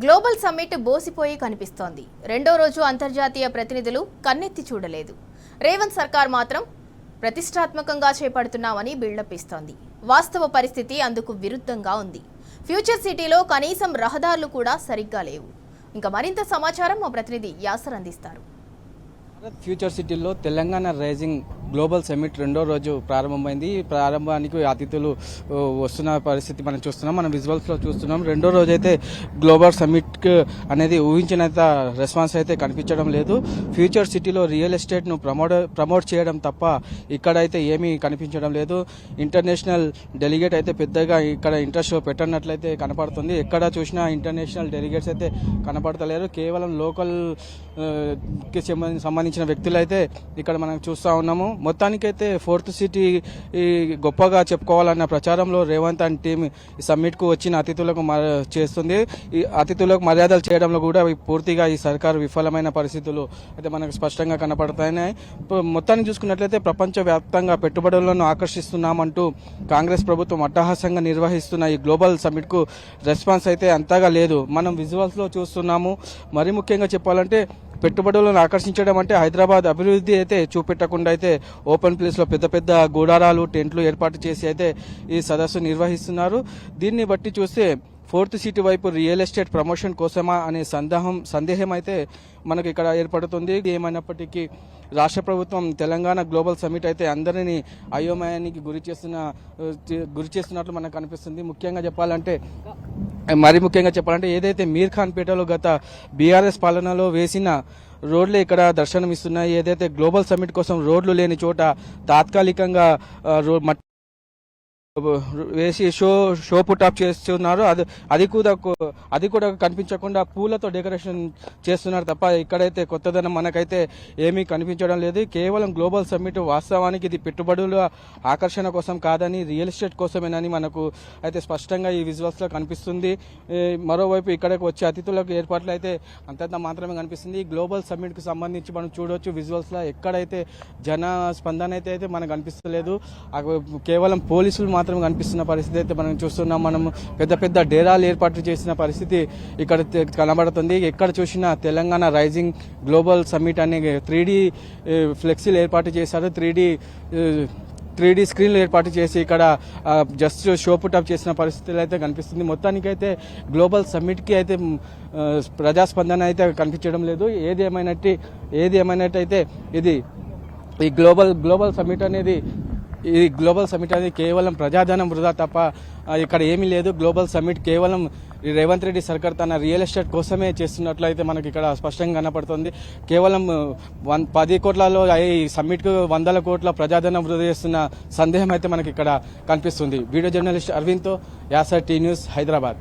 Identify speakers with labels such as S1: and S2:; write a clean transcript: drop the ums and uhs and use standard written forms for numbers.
S1: Global summit బోసిపోయి కనిపిస్తోంది. రెండో రోజు అంతర్జాతీయ ప్రతినిధులు కన్నెత్తి చూడలేదు. రేవంత్ సర్కార్ మాత్రం ప్రతిష్టాత్మకంగా చేపడుతున్నామని బిల్డప్ ఇస్తోంది. వాస్తవ పరిస్థితి అందుకు విరుద్ధంగా ఉంది. ఫ్యూచర్ సిటీలో కనీసం రహదారులు కూడా సరిగ్గా లేవు. ఇంకా మరింత సమాచారం మా ప్రతినిధి యాసర్ అందిస్తారు.
S2: ఫ్యూచర్ సిటీలో తెలంగాణ రైజింగ్ గ్లోబల్ సమ్మిట్ రెండో రోజు ప్రారంభమైంది. ఈ ప్రారంభానికి అతిథులు వస్తున్న పరిస్థితి మనం చూస్తున్నాం. మనం విజువల్స్లో చూస్తున్నాం. రెండో రోజు అయితే గ్లోబల్ సమ్మిట్ అనేది ఊహించినంత రెస్పాన్స్ అయితే కనిపించడం లేదు. ఫ్యూచర్ సిటీలో రియల్ ఎస్టేట్ను ప్రమోట్ చేయడం తప్ప ఇక్కడైతే ఏమీ కనిపించడం లేదు. ఇంటర్నేషనల్ డెలిగేట్ అయితే పెద్దగా ఇక్కడ ఇంట్రెస్ట్ పెట్టనట్లయితే కనపడుతుంది. ఎక్కడ చూసినా ఇంటర్నేషనల్ డెలిగేట్స్ అయితే కనపడతలేరు. కేవలం లోకల్ కి సంబంధించిన వ్యక్తులు అయితే ఇక్కడ మనం చూస్తూ ఉన్నాము. మొత్తానికైతే ఫోర్త్ సిటీ గొప్పగా చెప్పుకోవాలన్న ప్రచారంలో రేవంత్ అండ్ టీం ఈ సమ్మిట్కు వచ్చిన అతిథులకు చేస్తుంది. ఈ అతిథులకు మర్యాదలు చేయడంలో కూడా పూర్తిగా ఈ సర్కారు విఫలమైన పరిస్థితులు అయితే మనకు స్పష్టంగా కనపడుతున్నాయి. మొత్తాన్ని చూసుకున్నట్లయితే ప్రపంచవ్యాప్తంగా పెట్టుబడులను ఆకర్షిస్తున్నామంటూ కాంగ్రెస్ ప్రభుత్వం అట్టహాసంగా నిర్వహిస్తున్న ఈ గ్లోబల్ సమ్మిట్కు రెస్పాన్స్ అయితే అంతగా లేదు. మనం విజువల్స్లో చూస్తున్నాము. మరి ముఖ్యంగా చెప్పాలంటే పెట్టుబడులను ఆకర్షించడం అంటే హైదరాబాద్ అభివృద్ధి అయితే చూపెట్టకుండా అయితే ఓపెన్ ప్లేస్లో పెద్ద పెద్ద గూడారాలు టెంట్లు ఏర్పాటు చేసి అయితే ఈ సదస్సు నిర్వహిస్తున్నారు. దీన్ని బట్టి చూస్తే ఫోర్త్ సిటీ వైపు రియల్ ఎస్టేట్ ప్రమోషన్ కోసమా అనే సందేహం అయితే మనకు ఇక్కడ ఏర్పడుతుంది. ఏమైనప్పటికీ రాష్ట్ర ప్రభుత్వం తెలంగాణ గ్లోబల్ సమ్మిట్ అయితే అందరినీ అయోమయానికి గురి చేస్తున్నట్లు మనకు కనిపిస్తుంది. ముఖ్యంగా చెప్పాలంటే ఏదైతే మీర్ ఖాన్ పేటలో గత బీఆర్ఎస్ పాలనలో వేసిన రోడ్లే ఇక్కడ దర్శనమిస్తున్నాయి. ఏదైతే గ్లోబల్ సమ్మిట్ కోసం రోడ్లు లేని చోట తాత్కాలికంగా వేసి షో పుట్అప్ చేస్తున్నారు. అది కూడా కనిపించకుండా పూలతో డెకరేషన్ చేస్తున్నారు తప్ప ఇక్కడైతే కొత్తదనం మనకైతే ఏమీ కనిపించడం లేదు. కేవలం గ్లోబల్ సమ్మిట్ వాస్తవానికి ఇది పెట్టుబడుల ఆకర్షణ కోసం కాదని రియల్ ఎస్టేట్ కోసమేనని మనకు అయితే స్పష్టంగా ఈ విజువల్స్లో కనిపిస్తుంది. మరోవైపు ఇక్కడికి వచ్చే అతిథులకు ఏర్పాట్లు అయితే అంతంత మాత్రమే కనిపిస్తుంది. ఈ గ్లోబల్ సమ్మిట్కి సంబంధించి మనం చూడవచ్చు విజువల్స్లో ఎక్కడైతే జన స్పందన అయితే మనకు కనిపిస్తలేదు. కేవలం పోలీసులు మాత్రం కనిపిస్తున్న పరిస్థితి అయితే మనం చూస్తున్నాం. మనం పెద్ద పెద్ద డేరాలు ఏర్పాటు చేసిన పరిస్థితి ఇక్కడ కనబడుతుంది. ఎక్కడ చూసినా తెలంగాణ రైజింగ్ గ్లోబల్ సమ్మిట్ అనే 3D ఫ్లెక్సీలు ఏర్పాటు చేశారు. 3D స్క్రీన్లు ఏర్పాటు చేసి ఇక్కడ జస్ట్ షో పుట్అప్ చేసిన పరిస్థితులు అయితే కనిపిస్తుంది. మొత్తానికైతే గ్లోబల్ సమ్మిట్కి అయితే ప్రజాస్పందన అయితే కనిపించడం లేదు. ఏది ఏమైనట్టయితే ఇది ఈ గ్లోబల్ సమ్మిట్ అనేది కేవలం ప్రజాధనం వృధా తప్ప ఇక్కడ ఏమీ లేదు. గ్లోబల్ సమ్మిట్ కేవలం రేవంత్ రెడ్డి సర్కార్ తన రియల్ ఎస్టేట్ కోసమే చేస్తున్నట్లయితే మనకి ఇక్కడ స్పష్టంగా కనపడుతుంది. కేవలం 10 కోట్లలో ఈ సమ్మిట్కు 100 కోట్ల ప్రజాధనం వృధా చేస్తున్న సందేహం అయితే మనకి ఇక్కడ కనిపిస్తుంది. వీడియో జర్నలిస్ట్ అరవింద్తో యాసర్ టీ న్యూస్ హైదరాబాద్.